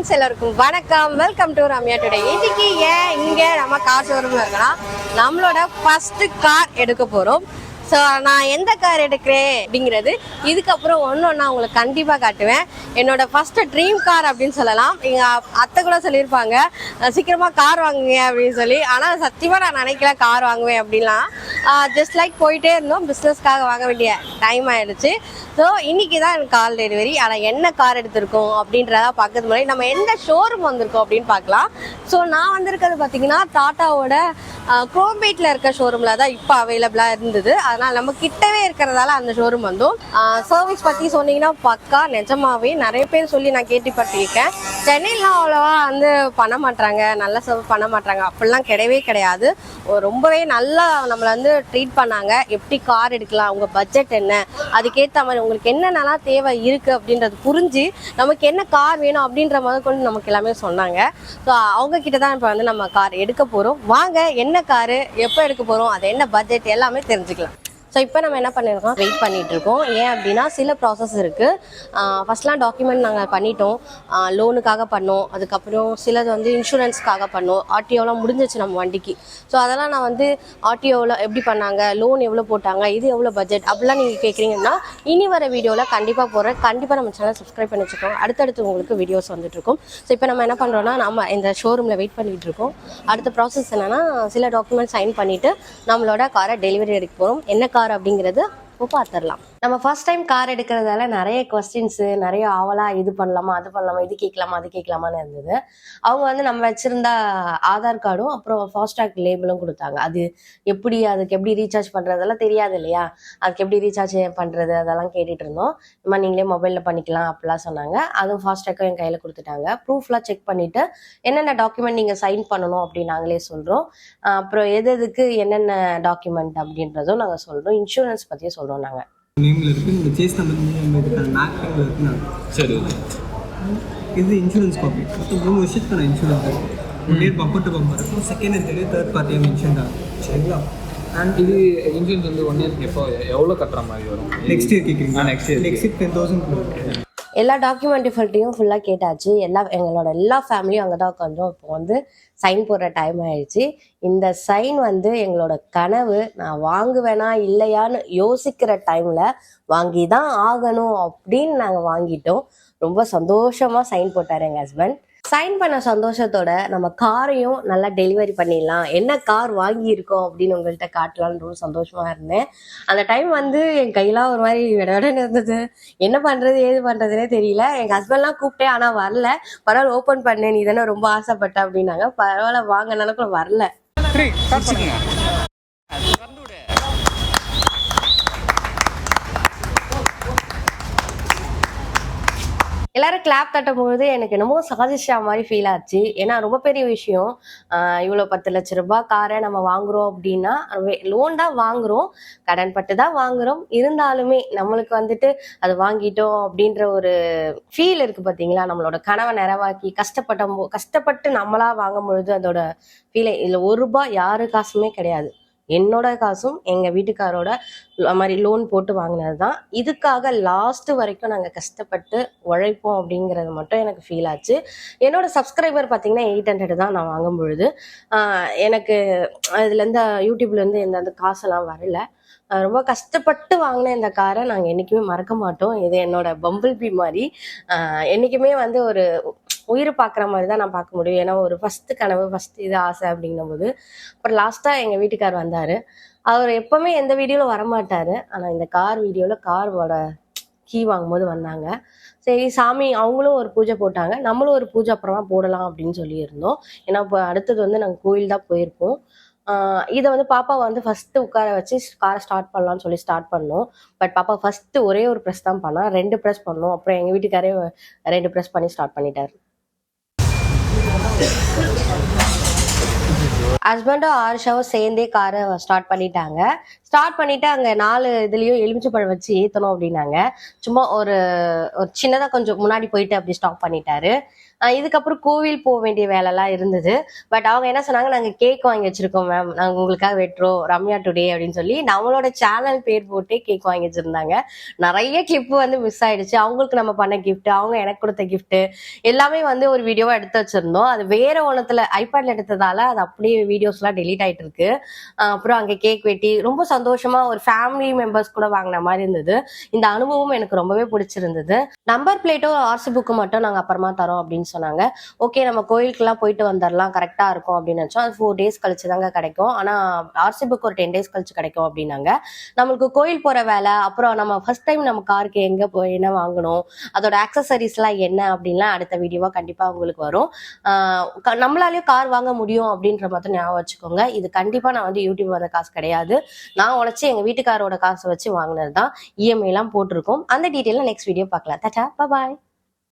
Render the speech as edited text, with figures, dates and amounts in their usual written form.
Friends எல்லாருக்கும் வணக்கம். Welcome to Ramya today. இன்னைக்கு ஏன் இங்கே நம்ம கார் ஷோரூம்ல இருக்கோம்னா நம்மளோட ஃபர்ஸ்ட் கார் எடுக்க போகிறோம். ஸோ நான் எந்த கார் எடுக்கிறேன் அப்படிங்கிறது இதுக்கப்புறம் ஒன்று ஒன்றா உங்களுக்கு கண்டிப்பாக காட்டுவேன். என்னோட ஃபஸ்ட்டு ட்ரீம் கார் அப்படின்னு சொல்லலாம். எங்கள் அத்தை கூட சொல்லியிருப்பாங்க சீக்கிரமாக கார் வாங்குங்க அப்படின்னு சொல்லி. ஆனால் சத்தியமாக நான் நினைக்கல கார் வாங்குவேன் அப்படின்லாம். ஜஸ்ட் லைக் போயிட்டே இருந்தோம். பிஸ்னஸ்க்காக வாங்க வேண்டிய டைம் ஆகிடுச்சு. ஸோ இன்றைக்கி தான் எனக்கு கார் டெலிவரி. ஆனால் என்ன கார் எடுத்திருக்கோம் அப்படின்றத பார்க்கறது முன்னாடி நம்ம எந்த ஷோரூம் வந்திருக்கோம் அப்படின்னு பார்க்கலாம். ஸோ நான் வந்திருக்கிறது பார்த்தீங்கன்னா டாட்டாவோட குரோம்பேட்டில் இருக்க ஷோரூமில் தான் இப்போ அவைலபிளாக இருந்தது. அதனால் நம்ம கிட்டவே இருக்கிறதால அந்த ஷோரூம் வந்தோம். சர்வீஸ் பற்றி சொன்னீங்கன்னா பக்கா நிஜமாவே நிறைய பேர் சொல்லி நான் கேட்டுப்பட்டிருக்கேன். சென்னையிலாம் அவ்வளோவா வந்து பண்ண மாட்டாங்க, நல்லா சர்வ் பண்ண மாட்டாங்க. அப்படிலாம் கிடையவே கிடையாது. ரொம்பவே நல்லா நம்மளை வந்து ட்ரீட் பண்ணாங்க. எப்படி கார் எடுக்கலாம், உங்கள் பட்ஜெட் என்ன, அதுக்கேற்ற மாதிரி உங்களுக்கு என்னென்னலாம் தேவை இருக்குது அப்படின்றது புரிஞ்சு நமக்கு என்ன கார் வேணும் அப்படின்ற மாதிரி கொண்டு நமக்கு எல்லாமே சொன்னாங்க. ஸோ அவங்கக்கிட்ட தான் இப்போ வந்து நம்ம கார் எடுக்க போகிறோம். வாங்க என்ன காரு, எப்போ எடுக்க போகிறோம், அது என்ன பட்ஜெட் எல்லாமே தெரிஞ்சுக்கலாம். ஸோ இப்போ நம்ம என்ன பண்ணியிருக்கோம், வெயிட் பண்ணிகிட்டு இருக்கோம். ஏன் அப்படின்னா சில ப்ராசஸ் இருக்குது. ஃபஸ்ட்லாம் டாக்குமெண்ட் நாங்கள் பண்ணிட்டோம், லோனுக்காக பண்ணோம். அதுக்கப்புறம் சிலது வந்து இன்சூரன்ஸ்க்காக பண்ணோம். ஆர்டிஓலாம் முடிஞ்சிச்சு நம்ம வண்டிக்கு. ஸோ அதெல்லாம் நான் வந்து ஆர்டிஓவில் எப்படி பண்ணாங்க, லோன் எவ்வளோ போட்டாங்க, இது எவ்வளோ பட்ஜெட் அப்படிலாம் நீங்கள் கேட்குறீங்கன்னா இனி வர வீடியோவில் கண்டிப்பாக போடுறேன். கண்டிப்பாக நம்ம சேனல் சப்ஸ்கிரைப் பண்ணி வச்சுக்கோங்க. அடுத்தடுத்து உங்களுக்கு வீடியோஸ் வந்துட்டுருக்கோம். ஸோ இப்போ நம்ம என்ன பண்ணுறோன்னா நம்ம இந்த ஷோரூமில் வெயிட் பண்ணிகிட்டு இருக்கோம். அடுத்த ப்ராசஸ் என்னென்னா சில டாக்குமெண்ட் சைன் பண்ணிவிட்டு நம்மளோட காரை டெலிவரி எடுக்க போகிறோம். என்ன கார் அப்படிங்கிறது இப்போ பார்த்துடலாம். நம்ம ஃபர்ஸ்ட் டைம் கார் எடுக்கிறதால நிறைய கொஸ்டின்ஸு, நிறைய ஆவலாக இது பண்ணலாமா, அது பண்ணலாமா, இது கேட்கலாமா, அது கேட்கலாமான்னு இருந்தது. அவங்க வந்து நம்ம வச்சுருந்தா ஆதார் கார்டும் அப்புறம் ஃபாஸ்டாக் லேபிளும் கொடுத்தாங்க. அது எப்படி, அதுக்கு எப்படி ரீசார்ஜ் பண்ணுறதெல்லாம் தெரியாது இல்லையா, அதுக்கு எப்படி ரீசார்ஜ் பண்ணுறது அதெல்லாம் கேட்டுட்டு இருந்தோம். இந்த நீங்களே மொபைலில் பண்ணிக்கலாம் அப்படிலாம் சொன்னாங்க. அதுவும் ஃபாஸ்டாக்கும் என் கையில் கொடுத்துட்டாங்க. ப்ரூஃப்லாம் செக் பண்ணிவிட்டு என்னென்ன டாக்குமெண்ட் நீங்கள் சைன் பண்ணணும் அப்படின்னு நாங்களே சொல்கிறோம். அப்புறம் எதுக்கு என்னென்ன டாக்குமெண்ட் அப்படின்றதும் நாங்கள் சொல்கிறோம். இன்சூரன்ஸ் பற்றியும் சொல்கிறோம். நாங்கள் நேமில் இருக்குது, இந்த சேஸ் நம்பர் இதுக்கான மேப்பிங்கில் இருக்குண்ணா. சரி, இது இன்சூரன்ஸ் காப்பி. மொத்தம் 3 வருஷத்துக்கான இன்சூரன்ஸ் இருக்குது. 1 இயர் பம்பர் டு பம்பர் இருக்கும். செகண்ட் அண்ட் தேர்ட் பார்ட்டியாக இன்சூரன்ஸ் ஆகும். சரிங்களா? அண்ட் இது இன்சூரன்ஸ் வந்து 1 இயர்க்கு எவ்வளோ கட்டுற மாதிரி வரும்? நெக்ஸ்ட் இயர் கேட்குறீங்களா? Next year 10,000. எல்லா டாக்குமெண்ட்ஃபல்ட்டையும் ஃபுல்லாக கேட்டாச்சு. எங்களோட எல்லா ஃபேமிலியும் அங்கே தான் உட்காந்தோம். இப்போ வந்து சைன் போடுற டைம் ஆயிடுச்சு. இந்த சைன் வந்து எங்களோட கனவு. நான் வாங்குவேனா இல்லையான்னு யோசிக்கிற டைமில் வாங்கி தான் ஆகணும் அப்படின்னு நாங்கள் வாங்கிட்டோம். ரொம்ப சந்தோஷமாக சைன் போட்டார் எங்கள் ஹஸ்பண்ட். சைன் பண்ண சந்தோஷத்தோட நம்ம காரையும் நல்லா டெலிவரி பண்ணிடலாம், என்ன கார் வாங்கியிருக்கோம் அப்படின்னு உங்கள்கிட்ட காட்டலான்னு ரொம்ப சந்தோஷமாக இருந்தேன். அந்த டைம் வந்து என் கையெல்லாம் ஒரு மாதிரி விடவிடன்னு இருந்தது. என்ன பண்ணுறது ஏது பண்ணுறதுனே தெரியல. எங்கள் ஹஸ்பண்ட்லாம் கூப்பிட்டேன், ஆனால் வரல. பரவாயில்ல ஓப்பன் பண்ணேன், நீ தானே ரொம்ப ஆசைப்பட்ட அப்படின்னாங்க. பரவாயில்ல வாங்க, நினைக்கல வரல. எல்லாரும் கிளாப் தட்டும்போது எனக்கு என்னமோ சாதிச்சா மாதிரி ஃபீல் ஆச்சு. ஏன்னா ரொம்ப பெரிய விஷயம். இவ்வளோ 10 லட்ச ரூபாய் காரை நம்ம வாங்குறோம் அப்படின்னா லோன் தான் வாங்குறோம், கடன் பட்டு தான் வாங்குறோம். இருந்தாலுமே நம்மளுக்கு வந்துட்டு அது வாங்கிட்டோம் அப்படின்ற ஒரு ஃபீல் இருக்கு பார்த்தீங்களா. நம்மளோட கனவை நிறைவாக்கி கஷ்டப்பட்டு நம்மளா வாங்கும் பொழுது அதோட ஃபீலை இல்லை. 1 ரூபாய் யாரு காசுமே கிடையாது, என்னோட காசும் எங்கள் வீட்டுக்காரோட மாதிரி லோன் போட்டு வாங்கினது தான். இதுக்காக லாஸ்ட் வரைக்கும் நாங்கள் கஷ்டப்பட்டு உழைப்போம் அப்படிங்கிறது மட்டும் எனக்கு ஃபீல் ஆச்சு. என்னோட சப்ஸ்கிரைபர் பார்த்தீங்கன்னா 800 தான் நான் வாங்கும் பொழுது. எனக்கு இதுலேருந்து யூடியூப்லேருந்து எந்த காசெல்லாம் வரல. ரொம்ப கஷ்டப்பட்டு வாங்கின இந்த காரை நாங்கள் என்றைக்குமே மறக்க மாட்டோம். இது என்னோட பம்பிள் பீ மாதிரி. என்றைக்குமே வந்து ஒரு உயிர் பார்க்குற மாதிரி தான் நான் பார்க்க முடியும். ஏன்னா ஒரு ஃபஸ்ட்டு கனவு, ஃபஸ்ட்டு இது ஆசை அப்படின்னும் போது. அப்புறம் லாஸ்ட்டாக எங்கள் வீட்டுக்கார் வந்தார். அவர் எப்போவுமே எந்த வீடியோவில் வரமாட்டார், ஆனால் இந்த கார் வீடியோவில் காரோட கீ வாங்கும்போது வந்தாங்க. சரி சாமி அவங்களும் ஒரு பூஜை போட்டாங்க, நம்மளும் ஒரு பூஜை அப்புறமா போடலாம் அப்படின்னு சொல்லியிருந்தோம். ஏன்னா இப்போ அடுத்தது வந்து நாங்கள் கோயில் தான் போயிருப்போம். இதை வந்து பாப்பா வந்து ஃபஸ்ட்டு உட்கார வச்சு காரை ஸ்டார்ட் பண்ணலான்னு சொல்லி ஸ்டார்ட் பண்ணோம். பட் பாப்பா ஃபஸ்ட்டு ஒரே ஒரு ப்ரெஸ் தான் பண்ணா, 2 ப்ரெஸ் பண்ணோம். அப்புறம் எங்கள் வீட்டுக்காரே 2 ப்ரெஸ் பண்ணி ஸ்டார்ட் பண்ணிட்டார். ஹஸ்பண்டும் ஆர்ஷாவும் சேர்ந்தே காரை ஸ்டார்ட் பண்ணிட்டாங்க. ஸ்டார்ட் பண்ணிட்டு அங்கே 4 இதுலேயும் எலுமிச்சைப்பழம் வச்சு ஏற்றணும் அப்படின்னாங்க. சும்மா ஒரு சின்னதாக கொஞ்சம் முன்னாடி போயிட்டு அப்படி ஸ்டாப் பண்ணிட்டாரு. இதுக்கப்புறம் கோவில் போக வேண்டிய வேலைலாம் இருந்தது. பட் அவங்க என்ன சொன்னாங்க, நாங்க கேக் வாங்கி வச்சிருக்கோம் மேம், நாங்க உங்களுக்காக வெட்டுறோம் ரம்யா டுடே அப்படின்னு சொல்லி நம்மளோட சேனல் பேர் போட்டு கேக் வாங்கி வச்சிருந்தாங்க. நிறைய கிளிப் வந்து மிஸ் ஆயிடுச்சு. அவங்களுக்கு நம்ம பண்ண கிஃப்ட், அவங்க எனக்கு கொடுத்த கிஃப்ட் எல்லாமே வந்து ஒரு வீடியோவா எடுத்து வச்சிருந்தோம். அது வேற ஒன்னத்துல ஐபேட்ல எடுத்ததால அது அப்படியே வீடியோஸ் எல்லாம் டெலீட் ஆயிட்டு இருக்கு. அப்புறம் அங்க கேக் வெட்டி ரொம்ப சந்தோஷமா ஒரு ஃபேமிலி மெம்பர்ஸ் கூட வாங்கின மாதிரி இருந்தது. இந்த அனுபவம் எனக்கு ரொம்பவே பிடிச்சிருந்தது. நம்பர் பிளேட்டும் ஆர்சி புக்கு மட்டும் நாங்க அப்புறமா தரோம் அப்படின்னு சொன்னாங்க. ஓகே, நம்ம கோயிலுக்குலாம் போயிட்டு வந்துடலாம், கரெக்டா இருக்கும் அப்படின்னு நினைச்சோம். அது 4 days கழிச்சு தாங்க கிடைக்கும். ஆனா ஆர்சி புக் ஒரு 10 days கழிச்சு கிடைக்கும் அப்படின்னாங்க. நம்மளுக்கு கோயில் போற வேலை, அப்புறம் நம்ம ஃபர்ஸ்ட் டைம் நம்ம காருக்கு எங்க போய் என்ன வாங்கணும், அதோட ஆக்சசரிஸ் எல்லாம் என்ன அப்படின்லாம் அடுத்த வீடியோவா கண்டிப்பா உங்களுக்கு வரும். நம்மளாலேயும் கார் வாங்க முடியும் அப்படின்ற மாதிரி ஞாபகம் வச்சுக்கோங்க. இது கண்டிப்பா நான் வந்து யூடியூப் வந்த காசு கிடையாது. நான் உழைச்சி எங்க வீட்டுக்காரோட காசை வச்சு வாங்கினது தான். இஎம்ஐ எல்லாம் போட்டிருக்கோம். அந்த டீட்டெயில நெக்ஸ்ட் வீடியோ பார்க்கலாம். டாடா, பாய்.